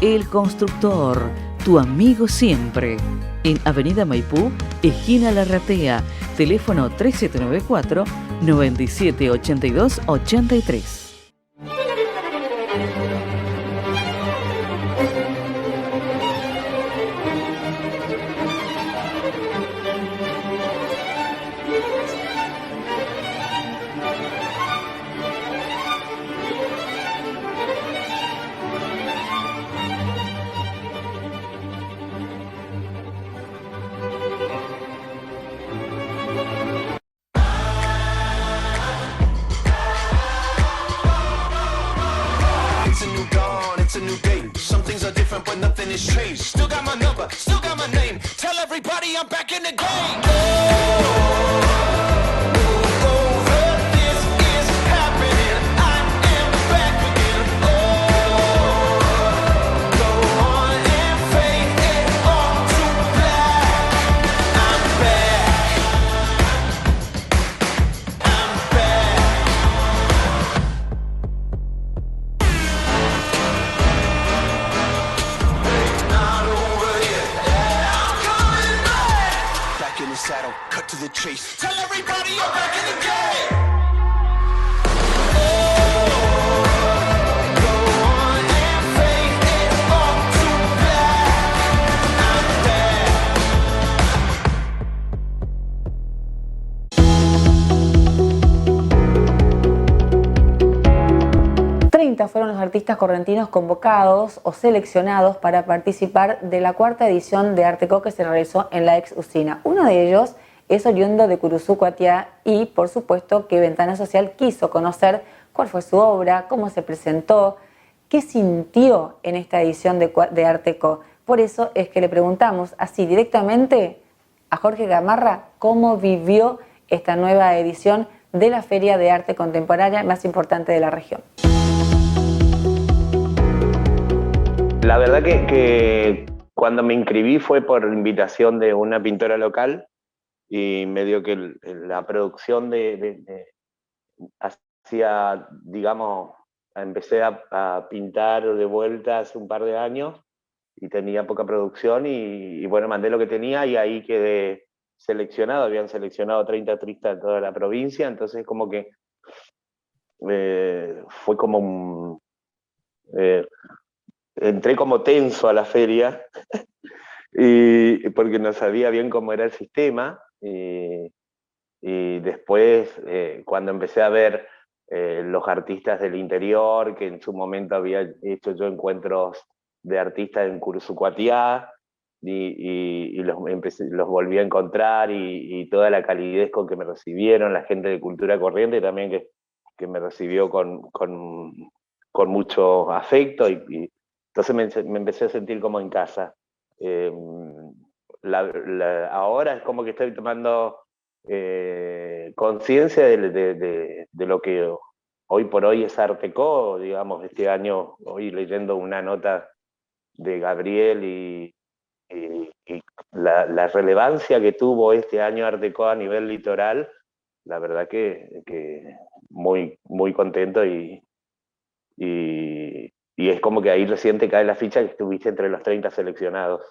El Constructor, tu amigo siempre. En Avenida Maipú, esquina Larratea. Teléfono 3794 97 82 83. Over this is happening. I am back again. chase. Tell everybody you're back in the game. Fueron los artistas correntinos convocados o seleccionados para participar de la 4ª edición de Arteco que se realizó en la ex usina. Uno de ellos es oriundo de Curuzú, Cuatiá, y por supuesto que Ventana Social quiso conocer cuál fue su obra, cómo se presentó, qué sintió en esta edición de Arteco. Por eso es que le preguntamos así directamente a Jorge Gamarra cómo vivió esta nueva edición de la Feria de Arte Contemporánea más importante de la región. La verdad que cuando me inscribí fue por invitación de una pintora local y medio que la producción hacía, digamos, empecé a pintar de vuelta hace un par de años y tenía poca producción y bueno, mandé lo que tenía y ahí quedé seleccionado. Habían seleccionado 30 artistas de toda la provincia, entonces como que fue como un... entré como tenso a la feria y porque no sabía bien cómo era el sistema y después cuando empecé a ver los artistas del interior, que en su momento había hecho yo encuentros de artistas en Curuzú, Cuatiá, y los volví a encontrar y toda la calidez con que me recibieron, la gente de Cultura Corriente también que me recibió con mucho afecto y entonces me empecé a sentir como en casa. Ahora es como que estoy tomando conciencia de lo que hoy por hoy es Arteco, digamos, este año, hoy leyendo una nota de Gabriel y la relevancia que tuvo este año Arteco a nivel litoral, la verdad que muy, muy contento y es como que ahí recién te cae la ficha que estuviste entre los 30 seleccionados.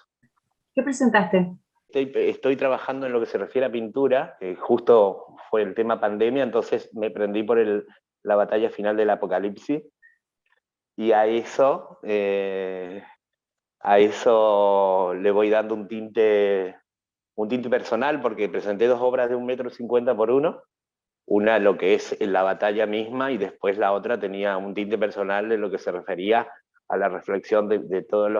¿Qué presentaste? Estoy trabajando en lo que se refiere a pintura, justo fue el tema pandemia, entonces me prendí por la batalla final del Apocalipsis, y a eso le voy dando un tinte personal, porque presenté 2 obras de 1,50 m por 1, una lo que es la batalla misma y después la otra tenía un tinte personal de lo que se refería a la reflexión de todos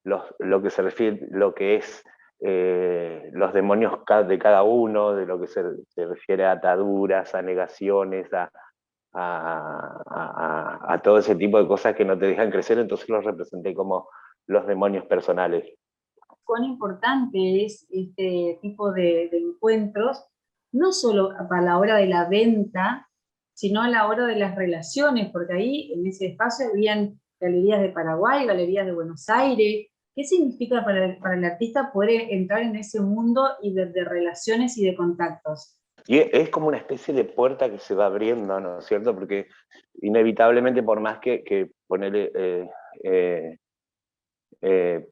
lo que se refiere, lo que es los demonios de cada uno, de lo que se refiere a ataduras, a negaciones, a todo ese tipo de cosas que no te dejan crecer, entonces los representé como los demonios personales. Cuán importante es este tipo de encuentros, no solo para la hora de la venta, sino a la hora de las relaciones, porque ahí en ese espacio habían galerías de Paraguay, galerías de Buenos Aires. ¿Qué significa para el artista poder entrar en ese mundo y de relaciones y de contactos? Y es como una especie de puerta que se va abriendo, ¿no es cierto? Porque inevitablemente, por más que ponerle...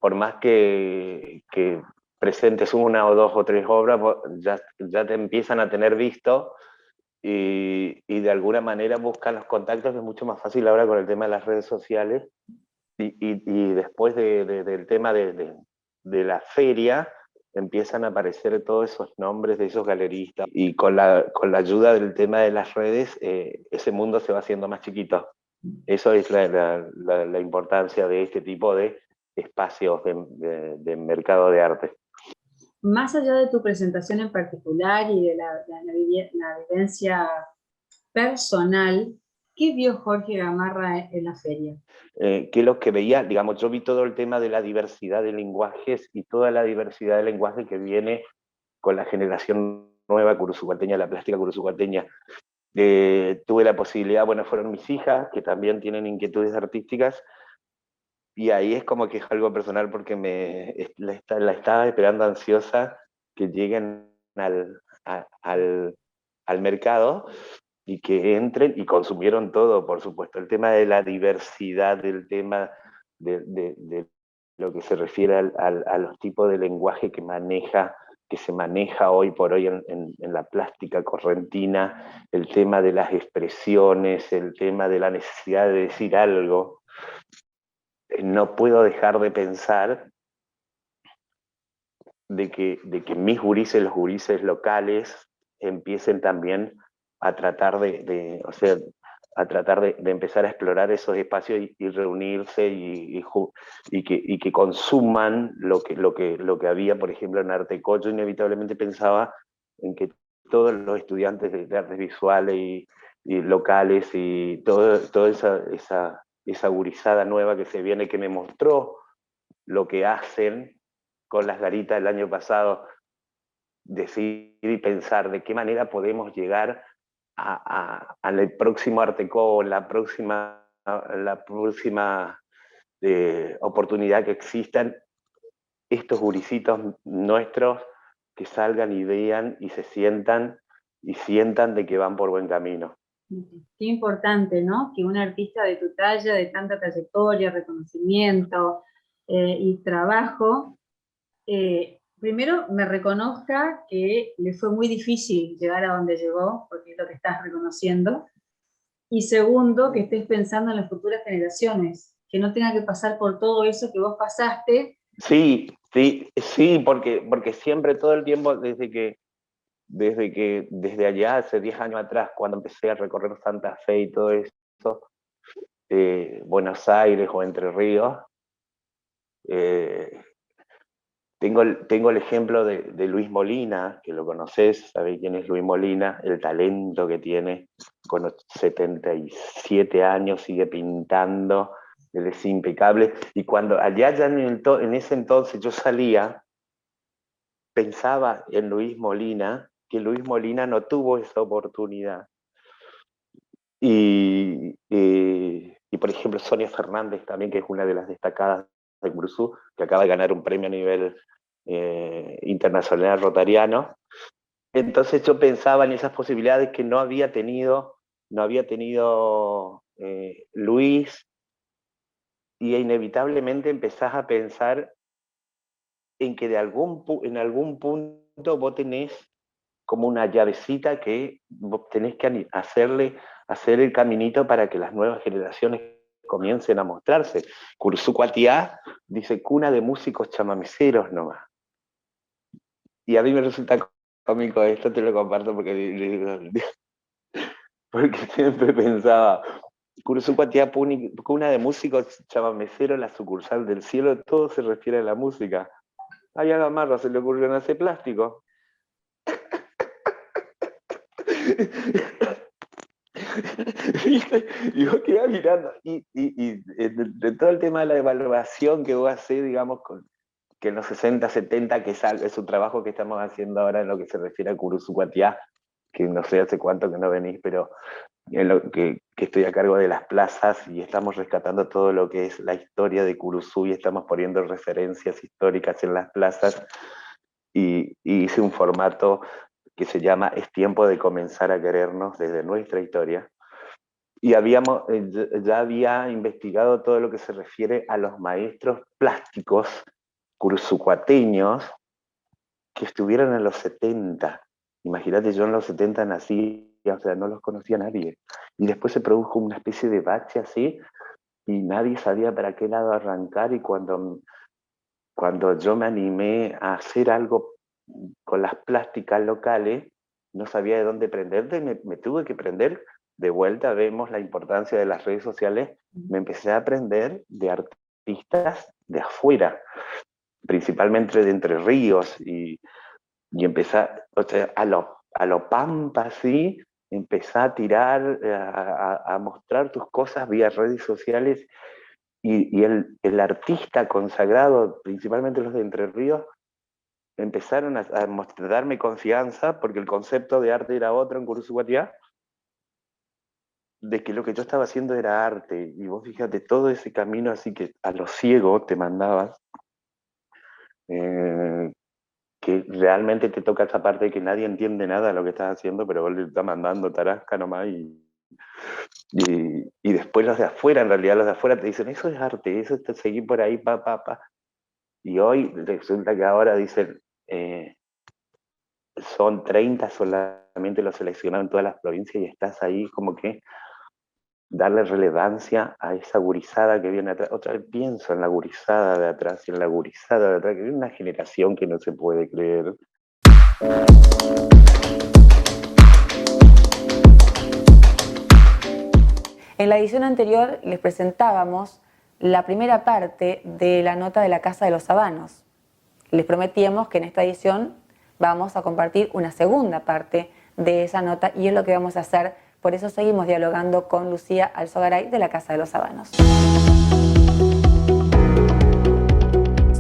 por más que presentes 1 o 2 o 3 obras, ya te empiezan a tener visto y de alguna manera buscan los contactos, que es mucho más fácil ahora con el tema de las redes sociales. Y después del tema de la feria, empiezan a aparecer todos esos nombres de esos galeristas. Y con la ayuda del tema de las redes, ese mundo se va haciendo más chiquito. Eso es la importancia de este tipo de espacios de mercado de arte. Más allá de tu presentación en particular y de la vivencia personal, ¿qué vio Jorge Gamarra en la feria? Que lo que veía, digamos, yo vi todo el tema de la diversidad de lenguajes y toda la diversidad de lenguaje que viene con la generación nueva curuzucuateña, la plástica curuzucuateña. Tuve la posibilidad, bueno, fueron mis hijas, que también tienen inquietudes artísticas, y ahí es como que es algo personal porque la estaba esperando ansiosa que lleguen al mercado y que entren y consumieron todo, por supuesto. El tema de la diversidad, del tema de lo que se refiere a los tipos de lenguaje que maneja que se maneja hoy por hoy en la plástica correntina, el tema de las expresiones, el tema de la necesidad de decir algo, no puedo dejar de pensar de que mis gurises, los gurises locales, empiecen también a tratar a tratar de empezar a explorar esos espacios y reunirse y que consuman lo que había, por ejemplo, en Arteco. Yo inevitablemente pensaba en que todos los estudiantes de artes visuales y locales y toda esa gurizada nueva que se viene, que me mostró lo que hacen con las garitas el año pasado, decidir y pensar de qué manera podemos llegar al próximo Arteco, la próxima oportunidad que existan, estos gurisitos nuestros que salgan y vean y se sientan y sientan de que van por buen camino. Qué importante, ¿no? Que un artista de tu talla, de tanta trayectoria, reconocimiento y trabajo, primero me reconozca que le fue muy difícil llegar a donde llegó, porque es lo que estás reconociendo, y segundo, que estés pensando en las futuras generaciones, que no tengan que pasar por todo eso que vos pasaste. Sí, porque siempre, todo el tiempo, desde allá, hace 10 años atrás, cuando empecé a recorrer Santa Fe y todo eso, Buenos Aires o Entre Ríos, tengo el ejemplo de Luis Molina, que lo conocés, sabés quién es Luis Molina, el talento que tiene, con 77 años sigue pintando, él es impecable, y cuando allá ya en ese entonces yo salía, pensaba en Luis Molina, que Luis Molina no tuvo esa oportunidad. Y por ejemplo, Sonia Fernández también, que es una de las destacadas de Curuzú, que acaba de ganar un premio a nivel internacional rotariano. Entonces yo pensaba en esas posibilidades que no había tenido Luis, y inevitablemente empezás a pensar en que en algún punto vos tenés como una llavecita que vos tenés que hacer el caminito para que las nuevas generaciones comiencen a mostrarse. Curuzú Cuatiá dice cuna de músicos chamameceros nomás. Y a mí me resulta cómico esto, te lo comparto porque siempre pensaba, Curuzú Cuatiá, cuna de músicos chamameceros, la sucursal del cielo, todo se refiere a la música. Ahí a Gamarra se le ocurrió hacer plástico. Y vos quedás mirando, y de todo el tema de la evaluación que vos hacés, digamos, que en los 60, 70, que es un trabajo que estamos haciendo ahora en lo que se refiere a Curuzú Cuatiá, que no sé hace cuánto que no venís, pero en lo que estoy a cargo de las plazas y estamos rescatando todo lo que es la historia de Curuzú y estamos poniendo referencias históricas en las plazas, y hice un formato que se llama Es tiempo de comenzar a querernos desde nuestra historia. Y ya había investigado todo lo que se refiere a los maestros plásticos curzucuateños que estuvieron en los 70. Imagínate, yo en los 70 nací, o sea, no los conocía nadie. Y después se produjo una especie de bache así, y nadie sabía para qué lado arrancar, y cuando yo me animé a hacer algo con las plásticas locales, no sabía de dónde prenderte, me tuve que prender. De vuelta vemos la importancia de las redes sociales, me empecé a aprender de artistas de afuera, principalmente de Entre Ríos, y empecé, o sea, a lo pampa, así, empecé a tirar, a mostrar tus cosas vía redes sociales, y el artista consagrado, principalmente los de Entre Ríos, empezaron a darme confianza, porque el concepto de arte era otro en Curuzú Cuatiá, de que lo que yo estaba haciendo era arte, y vos fíjate, todo ese camino así que a lo ciego te mandabas, que realmente te toca esa parte de que nadie entiende nada de lo que estás haciendo, pero vos le estás mandando tarasca nomás, y después los de afuera, en realidad los de afuera te dicen, eso es arte, eso es seguir por ahí, pa. Y hoy resulta que ahora dicen, son 30 solamente los seleccionados en todas las provincias y estás ahí como que darle relevancia a esa gurizada que viene atrás. Otra vez pienso en la gurizada de atrás y en la gurizada de atrás, que es una generación que no se puede creer. En la edición anterior les presentábamos la primera parte de la nota de la Casa de los Habanos. Les prometíamos que en esta edición vamos a compartir una segunda parte de esa nota y es lo que vamos a hacer. Por eso seguimos dialogando con Lucía Alzogaray de la Casa de los Habanos.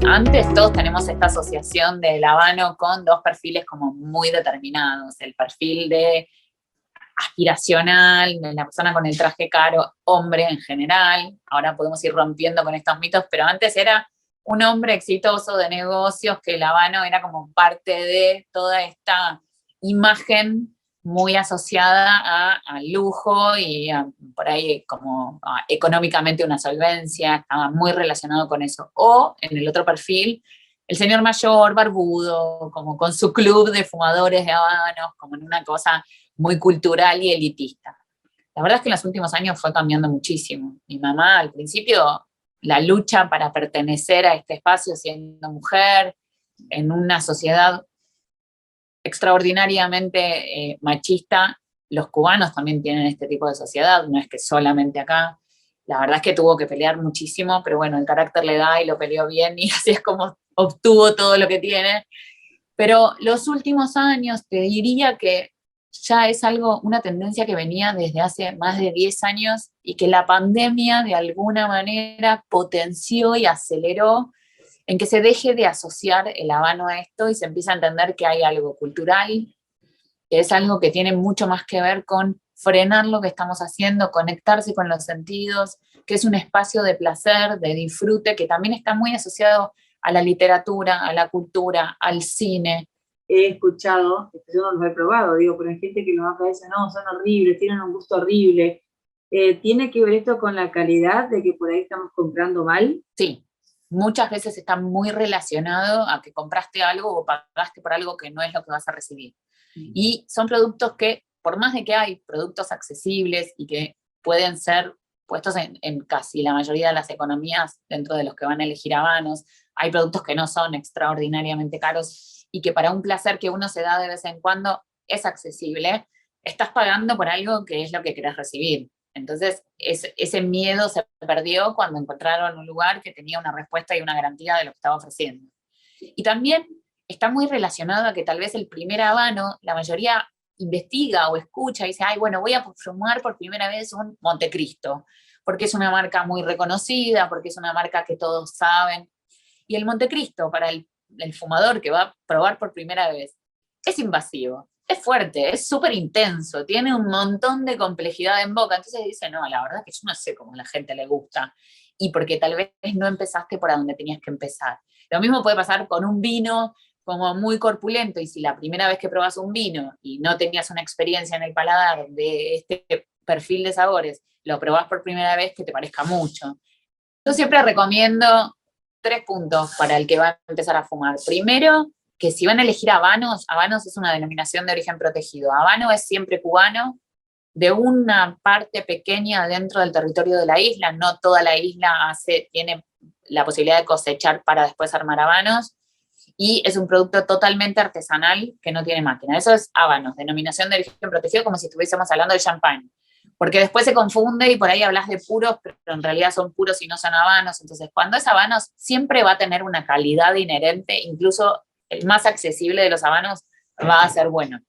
Antes todos tenemos esta asociación del habano con dos perfiles como muy determinados. El perfil de aspiracional, de la persona con el traje caro, hombre en general. Ahora podemos ir rompiendo con estos mitos, pero antes era un hombre exitoso de negocios, que el habano era como parte de toda esta imagen muy asociada al lujo y por ahí como económicamente una solvencia, estaba muy relacionado con eso. O en el otro perfil, el señor mayor, barbudo, como con su club de fumadores de habanos, como en una cosa muy cultural y elitista. La verdad es que en los últimos años fue cambiando muchísimo. Mi mamá al principio, la lucha para pertenecer a este espacio siendo mujer, en una sociedad extraordinariamente machista. Los cubanos también tienen este tipo de sociedad, no es que solamente acá. La verdad es que tuvo que pelear muchísimo, pero bueno, el carácter le da y lo peleó bien y así es como obtuvo todo lo que tiene. Pero los últimos años te diría que ya es una tendencia que venía desde hace más de 10 años y que la pandemia de alguna manera potenció y aceleró en que se deje de asociar el habano a esto y se empieza a entender que hay algo cultural, que es algo que tiene mucho más que ver con frenar lo que estamos haciendo, conectarse con los sentidos, que es un espacio de placer, de disfrute, que también está muy asociado a la literatura, a la cultura, al cine. He escuchado, yo no los he probado, digo, pero hay gente que los acá dice, no, son horribles, tienen un gusto horrible. ¿Tiene que ver esto con la calidad de que por ahí estamos comprando mal? Sí, muchas veces está muy relacionado a que compraste algo o pagaste por algo que no es lo que vas a recibir. Y son productos que, por más de que hay productos accesibles y que pueden ser puestos en casi la mayoría de las economías dentro de los que van a elegir habanos, hay productos que no son extraordinariamente caros y que para un placer que uno se da de vez en cuando es accesible, estás pagando por algo que es lo que querés recibir. Entonces, ese miedo se perdió cuando encontraron un lugar que tenía una respuesta y una garantía de lo que estaba ofreciendo. Y también está muy relacionado a que tal vez el primer habano, la mayoría investiga o escucha y dice, ay, bueno, voy a fumar por primera vez un Montecristo, porque es una marca muy reconocida, porque es una marca que todos saben. Y el Montecristo, para el fumador que va a probar por primera vez, es invasivo, es fuerte, es súper intenso, tiene un montón de complejidad en boca. Entonces dice, no, la verdad es que yo no sé cómo a la gente le gusta. Y porque tal vez no empezaste por donde tenías que empezar. Lo mismo puede pasar con un vino como muy corpulento, y si la primera vez que probas un vino y no tenías una experiencia en el paladar de este perfil de sabores, lo probás por primera vez, que te parezca mucho. Yo siempre recomiendo 3 puntos para el que va a empezar a fumar. Primero, que si van a elegir habanos, habanos es una denominación de origen protegido. Habano es siempre cubano, de una parte pequeña dentro del territorio de la isla, no toda la isla tiene la posibilidad de cosechar para después armar habanos, y es un producto totalmente artesanal que no tiene máquina. Eso es habanos, denominación de origen protegido, como si estuviésemos hablando de champán. Porque después se confunde y por ahí hablas de puros, pero en realidad son puros y no son habanos. Entonces, cuando es habanos, siempre va a tener una calidad inherente, incluso el más accesible de los habanos va a ser bueno.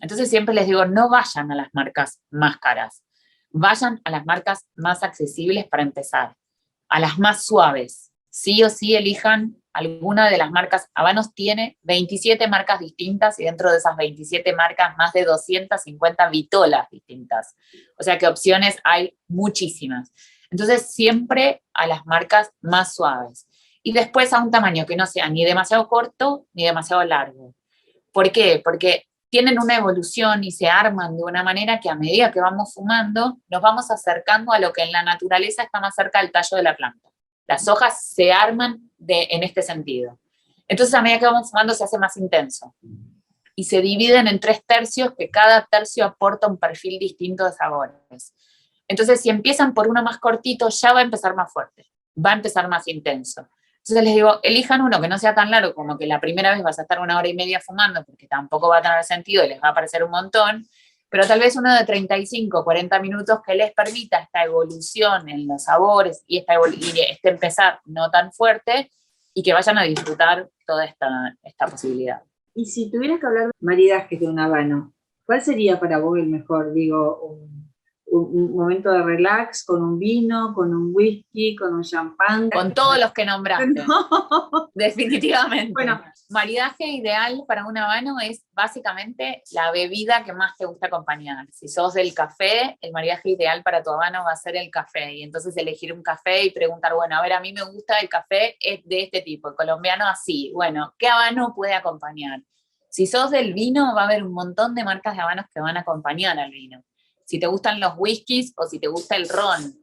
Entonces siempre les digo, no vayan a las marcas más caras, vayan a las marcas más accesibles para empezar, a las más suaves. Sí o sí elijan alguna de las marcas. Habanos tiene 27 marcas distintas y dentro de esas 27 marcas más de 250 vitolas distintas. O sea que opciones hay muchísimas. Entonces siempre a las marcas más suaves. Y después a un tamaño que no sea ni demasiado corto ni demasiado largo. ¿Por qué? Porque tienen una evolución y se arman de una manera que a medida que vamos fumando nos vamos acercando a lo que en la naturaleza está más cerca del tallo de la planta. Las hojas se arman en este sentido. Entonces a medida que vamos fumando se hace más intenso. y se dividen en 3 tercios, que cada tercio aporta un perfil distinto de sabores. Entonces, si empiezan por uno más cortito, ya va a empezar más fuerte, va a empezar más intenso. Entonces les digo, elijan uno que no sea tan largo como que la primera vez vas a estar 1 hora y media fumando, porque tampoco va a tener sentido y les va a parecer un montón, pero tal vez uno de 35, 40 minutos que les permita esta evolución en los sabores y este empezar no tan fuerte, y que vayan a disfrutar toda esta posibilidad. Y si tuvieras que hablar de maridajes de un habano, ¿cuál sería para vos el mejor? Digo, un momento de relax con un vino, con un whisky, con un champán. Con todos los que nombraste. No. Definitivamente. Bueno, maridaje ideal para un habano es básicamente la bebida que más te gusta acompañar. Si sos del café, el maridaje ideal para tu habano va a ser el café. Y entonces elegir un café y preguntar, bueno, a ver, a mí me gusta el café es de este tipo, el colombiano así. Bueno, ¿qué habano puede acompañar? Si sos del vino, va a haber un montón de marcas de habanos que van a acompañar al vino. Si te gustan los whiskies o si te gusta el ron.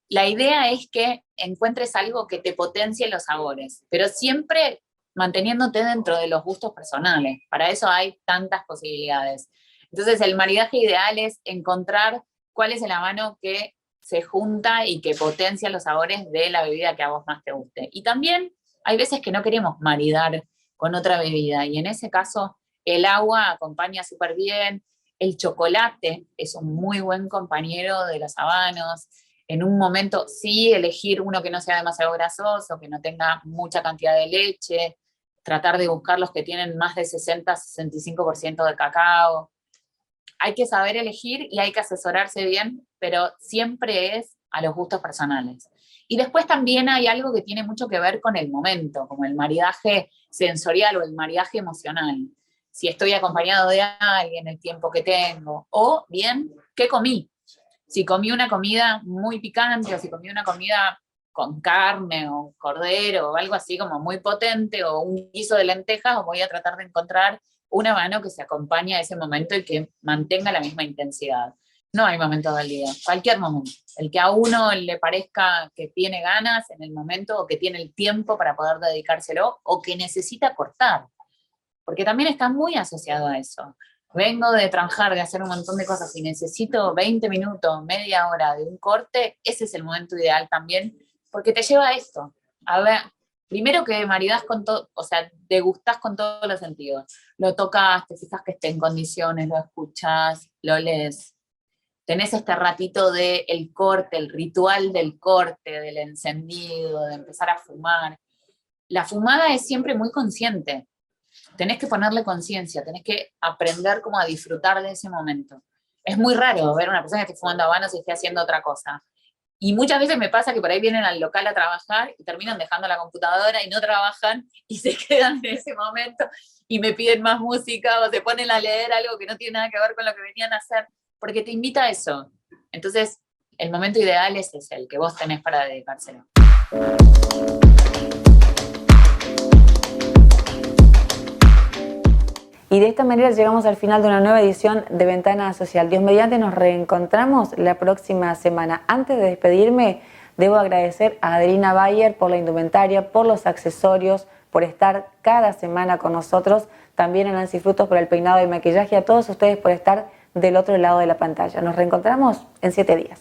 La idea es que encuentres algo que te potencie los sabores, pero siempre manteniéndote dentro de los gustos personales. Para eso hay tantas posibilidades. Entonces, el maridaje ideal es encontrar cuál es el habano que se junta y que potencia los sabores de la bebida que a vos más te guste. Y también hay veces que no queremos maridar con otra bebida, y en ese caso el agua acompaña súper bien. El chocolate es un muy buen compañero de los habanos. En un momento, sí, elegir uno que no sea demasiado grasoso, que no tenga mucha cantidad de leche, tratar de buscar los que tienen más de 60-65% de cacao. Hay que saber elegir y hay que asesorarse bien, pero siempre es a los gustos personales. Y después también hay algo que tiene mucho que ver con el momento, como el maridaje sensorial o el maridaje emocional. Si estoy acompañado de alguien, el tiempo que tengo, o bien, ¿qué comí? Si comí una comida muy picante, o si comí una comida con carne, o cordero, o algo así como muy potente, o un guiso de lentejas, o voy a tratar de encontrar un habano que se acompañe a ese momento y que mantenga la misma intensidad. No hay momento del día, cualquier momento. El que a uno le parezca que tiene ganas en el momento, o que tiene el tiempo para poder dedicárselo, o que necesita cortar. Porque también está muy asociado a eso. Vengo de trabajar, de hacer un montón de cosas y necesito 20 minutos, media hora de un corte, ese es el momento ideal también, porque te lleva a esto. A ver, primero que maridás con todo, o sea, degustás con todos los sentidos. Lo tocas, te fijas que esté en condiciones, lo escuchás, lo lees. Tenés este ratito del corte, el ritual del corte, del encendido, de empezar a fumar. La fumada es siempre muy consciente. Tenés que ponerle conciencia, tenés que aprender cómo a disfrutar de ese momento. Es muy raro ver a una persona que esté fumando habanos y esté haciendo otra cosa. Y muchas veces me pasa que por ahí vienen al local a trabajar y terminan dejando la computadora y no trabajan y se quedan en ese momento y me piden más música o se ponen a leer algo que no tiene nada que ver con lo que venían a hacer, porque te invita a eso. Entonces, el momento ideal es ese, el que vos tenés para dedicárselo. Y de esta manera llegamos al final de una nueva edición de Ventana Social. Dios mediante, nos reencontramos la próxima semana. Antes de despedirme, debo agradecer a Adriana Bayer por la indumentaria, por los accesorios, por estar cada semana con nosotros. También a Nancy Frutos por el peinado y maquillaje. Y a todos ustedes por estar del otro lado de la pantalla. Nos reencontramos en 7 días.